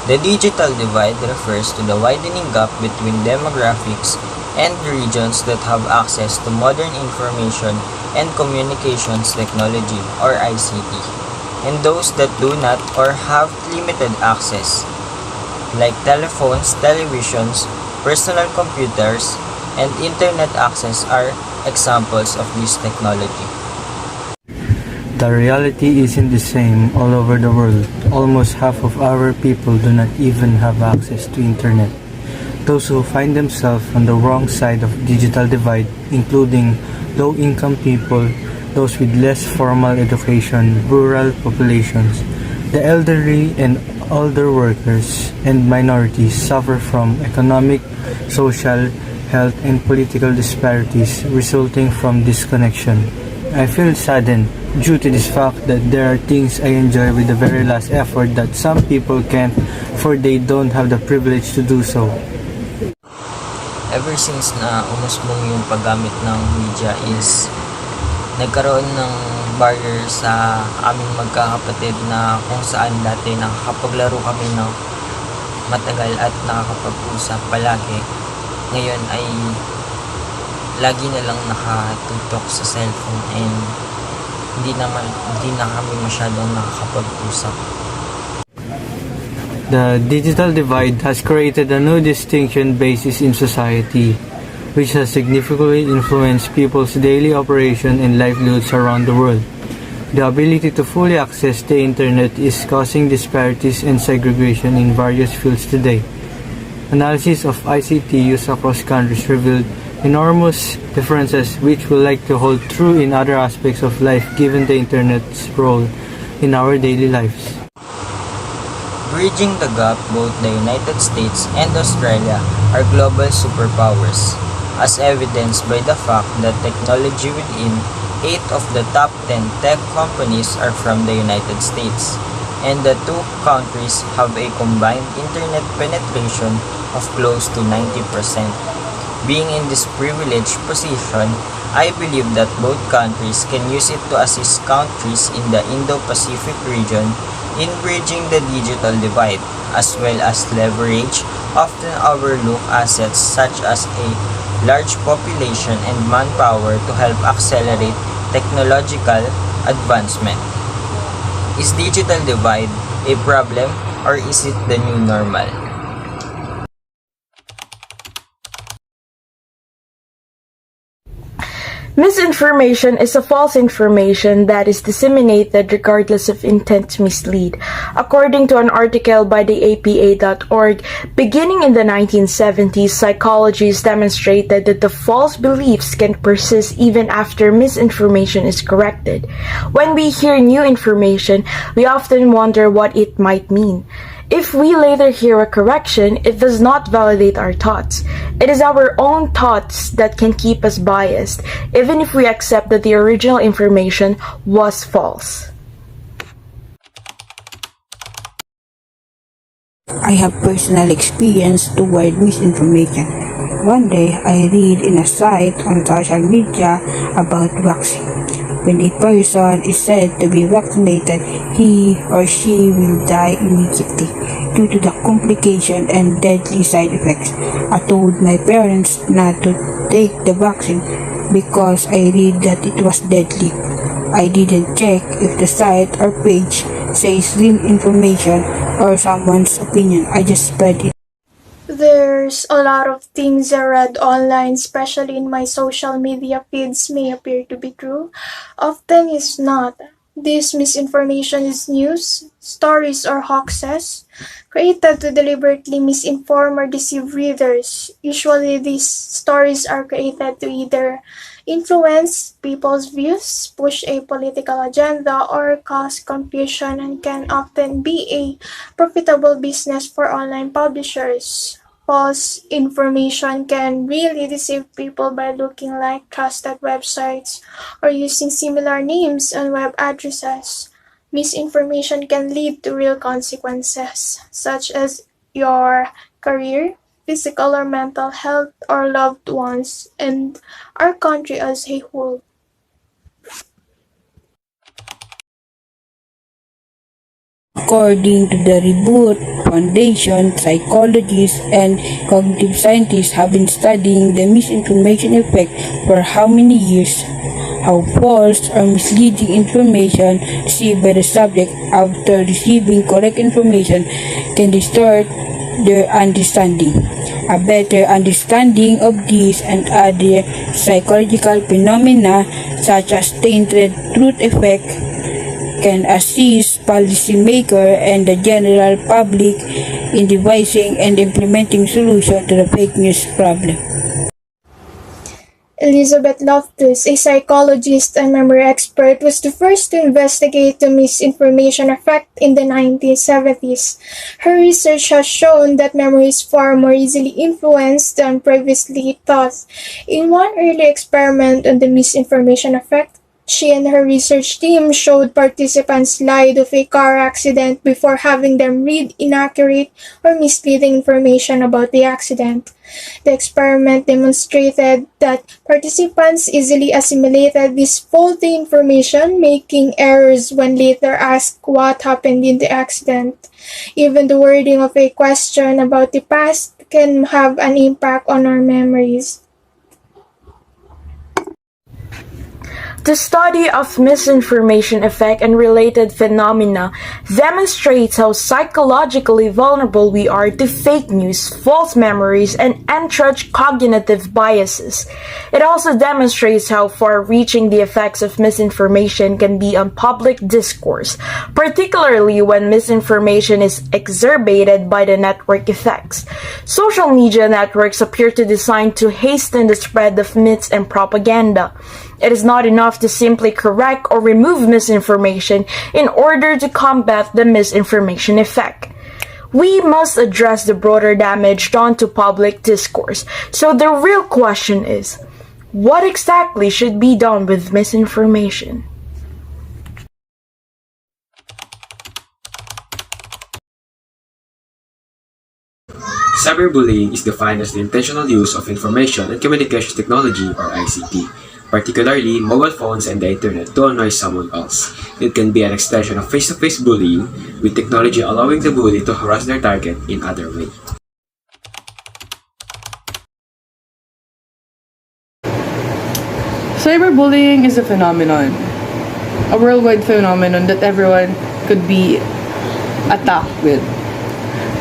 The digital divide refers to the widening gap between demographics and regions that have access to modern information and communications technology or ICT, and those that do not or have limited access, like telephones, televisions, personal computers, and internet access are examples of this technology. The reality isn't the same all over the world. Almost half of our people do not even have access to internet. Those who find themselves on the wrong side of digital divide, including low-income people, those with less formal education, rural populations, the elderly and older workers, and minorities suffer from economic, social, health, and political disparities resulting from disconnection. I feel saddened due to this fact that there are things I enjoy with the very last effort that some people can't, for they don't have the privilege to do so. Ever since na umusbong yung paggamit ng media is nagkaroon ng barrier sa aming magkakapatid na kung saan dati nakakapaglaro kami ng matagal at nakakapag-usap palagi. Ngayon ay lagi na lang nakatutok sa cellphone and hindi na kami masyadong nakakapag-usap. The digital divide has created a new distinction basis in society, which has significantly influenced people's daily operation and livelihoods around the world. The ability to fully access the internet is causing disparities and segregation in various fields today. Analysis of ICT use across countries revealed enormous differences which we like to hold true in other aspects of life given the internet's role in our daily lives. Bridging the gap, both the United States and Australia are global superpowers, as evidenced by the fact that technology within 8 of the top 10 tech companies are from the United States, and the two countries have a combined internet penetration of close to 90%. Being in this privileged position, I believe that both countries can use it to assist countries in the Indo-Pacific region in bridging the digital divide, as well as leverage often overlooked assets such as a large population and manpower to help accelerate technological advancement. Is digital divide a problem or is it the new normal? Misinformation is a false information that is disseminated regardless of intent to mislead. According to an article by the APA.org, beginning in the 1970s, psychologists demonstrated that the false beliefs can persist even after misinformation is corrected. When we hear new information, we often wonder what it might mean. If we later hear a correction, it does not validate our thoughts. It is our own thoughts that can keep us biased, even if we accept that the original information was false. I have personal experience toward misinformation. One day, I read in a site on social media about vaccine. When a person is said to be vaccinated, he or she will die immediately due to the complication and deadly side effects. I told my parents not to take the vaccine because I read that it was deadly. I didn't check if the site or page says real information or someone's opinion. I just spread it. There's a lot of things I read online, especially in my social media feeds, may appear to be true. Often it's not. This misinformation is news, stories, or hoaxes created to deliberately misinform or deceive readers. Usually, these stories are created to either influence people's views, push a political agenda, or cause confusion, and can often be a profitable business for online publishers. False information can really deceive people by looking like trusted websites or using similar names and web addresses. Misinformation can lead to real consequences, such as your career, physical or mental health, or loved ones, and our country as a whole. According to the Reboot Foundation, psychologists and cognitive scientists have been studying the misinformation effect for how many years? How false or misleading information received by the subject after receiving correct information can distort their understanding. A better understanding of these and other psychological phenomena such as tainted truth effect can assist policymakers and the general public in devising and implementing solutions to the fake news problem. Elizabeth Loftus, a psychologist and memory expert, was the first to investigate the misinformation effect in the 1970s. Her research has shown that memory is far more easily influenced than previously thought. In one early experiment on the misinformation effect, she and her research team showed participants lied of a car accident before having them read inaccurate or misleading information about the accident. The experiment demonstrated that participants easily assimilated this faulty information, making errors when later asked what happened in the accident. Even the wording of a question about the past can have an impact on our memories. The study of misinformation effect and related phenomena demonstrates how psychologically vulnerable we are to fake news, false memories, and entrenched cognitive biases. It also demonstrates how far-reaching the effects of misinformation can be on public discourse, particularly when misinformation is exacerbated by the network effects. Social media networks appear to design to hasten the spread of myths and propaganda. It is not enough to simply correct or remove misinformation in order to combat the misinformation effect. We must address the broader damage done to public discourse. So the real question is, what exactly should be done with misinformation? Cyberbullying is defined as the intentional use of information and communications technology or ICT, particularly mobile phones and the internet, to annoy someone else. It can be an extension of face-to-face bullying, with technology allowing the bully to harass their target in other ways. Cyberbullying is a phenomenon, a worldwide phenomenon that everyone could be attacked with.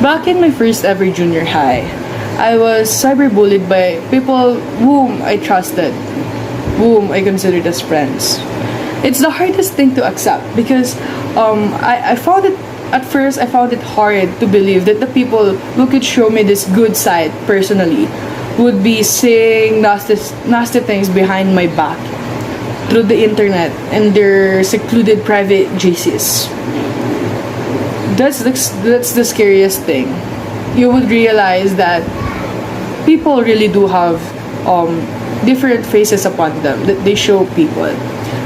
Back in my first ever junior high, I was cyberbullied by people whom I trusted, whom I considered as friends. It's the hardest thing to accept because I found it, at first I found it hard to believe that the people who could show me this good side personally would be saying nasty things behind my back through the internet and their secluded private GCs. That's the scariest thing. You would realize that people really do have different faces upon them that they show people.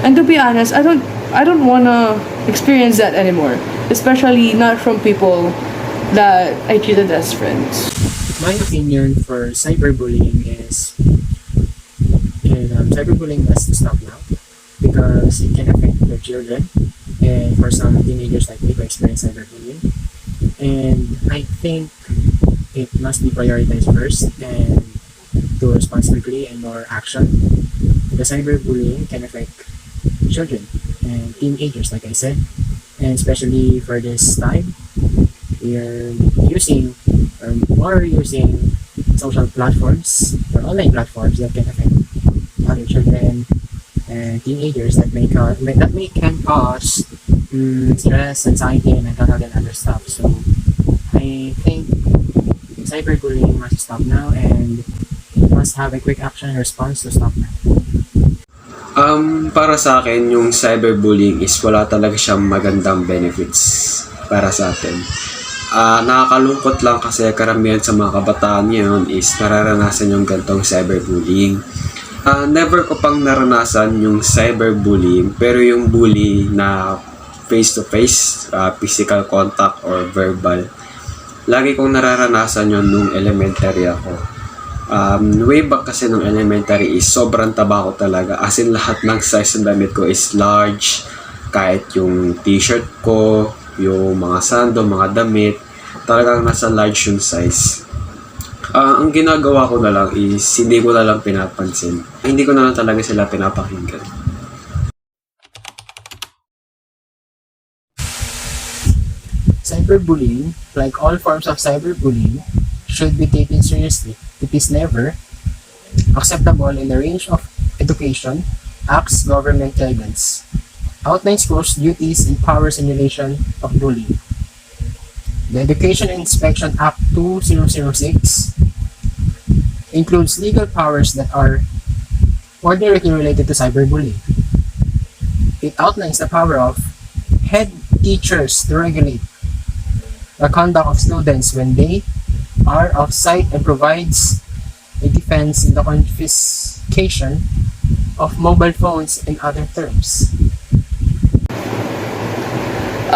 And to be honest, I don't wanna experience that anymore, especially not from people that I treated as friends. My opinion for cyberbullying is cyberbullying has to stop now because it can affect the children, and for some teenagers like me who experience cyberbullying, and I think it must be prioritized first and do responsibly and more action. The cyberbullying can affect children and teenagers, like I said, and especially for this time, we are using social platforms or online platforms that can affect other children and teenagers that can cause stress, anxiety, and mental health and other stuff. So I think cyberbullying must stop now and must have a quick action response to stop now. Para sa akin, yung cyberbullying is wala talaga siyang magandang benefits para sa atin. Nakakalungkot lang kasi karamihan sa mga kabataan ngayon is nararanasan yung gantong cyberbullying. Never ko pang naranasan yung cyberbullying, pero yung bully na face-to-face, physical contact or verbal, lagi kong nararanasan yun nung elementary ako. Way back kasi nung elementary is sobrang taba ko talaga, as in lahat ng size ng damit ko is large, kahit yung t-shirt ko, yung mga sando, mga damit, talagang nasa large yung size. Ang ginagawa ko na lang is hindi ko na lang pinapansin. Hindi ko na lang talaga sila pinapakinggan. Cyberbullying, like all forms of cyberbullying, should be taken seriously. It is never acceptable in the range of education, acts, government guidance, outlines schools' duties and powers in relation of bullying. The Education and Inspection Act 2006 includes legal powers that are ordinarily related to cyberbullying. It outlines the power of head teachers to regulate the conduct of students when they are off-site and provides a defense in the confiscation of mobile phones and other terms.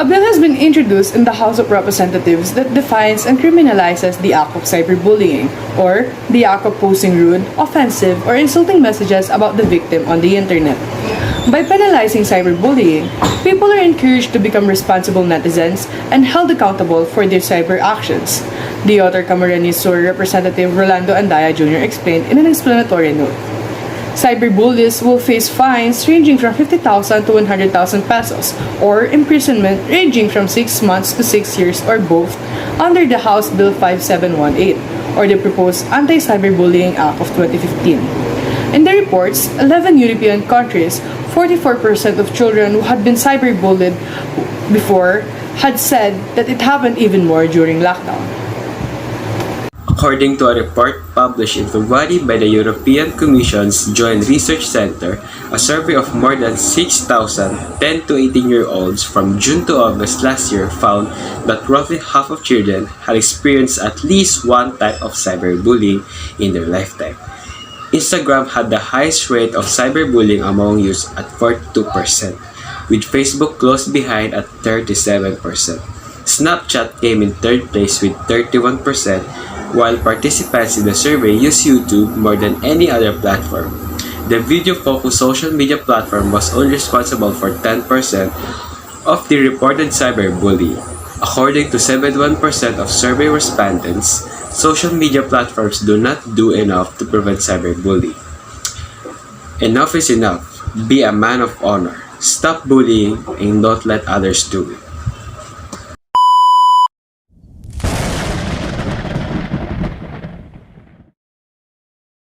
A bill has been introduced in the House of Representatives that defines and criminalizes the act of cyberbullying, or the act of posting rude, offensive, or insulting messages about the victim on the internet. By penalizing cyberbullying, people are encouraged to become responsible netizens and held accountable for their cyber actions. The other Camarines Sur Representative Rolando Andaya Jr. explained in an explanatory note. Cyberbullies will face fines ranging from 50,000 to 100,000 pesos or imprisonment ranging from 6 months to 6 years or both under the House Bill 5718 or the proposed Anti-Cyberbullying Act of 2015. In the reports, 11 European countries, 44% of children who had been cyberbullied before had said that it happened even more during lockdown. According to a report published in February by the European Commission's Joint Research Center, a survey of more than 6,000 10 to 18-year-olds from June to August last year found that roughly half of children had experienced at least one type of cyberbullying in their lifetime. Instagram had the highest rate of cyberbullying among youth at 42%, with Facebook close behind at 37%. Snapchat came in third place with 31%, while participants in the survey used YouTube more than any other platform. The video-focused social media platform was only responsible for 10% of the reported cyberbullying. According to 71% of survey respondents, social media platforms do not do enough to prevent cyberbullying. Enough is enough. Be a man of honor. Stop bullying and don't let others do it.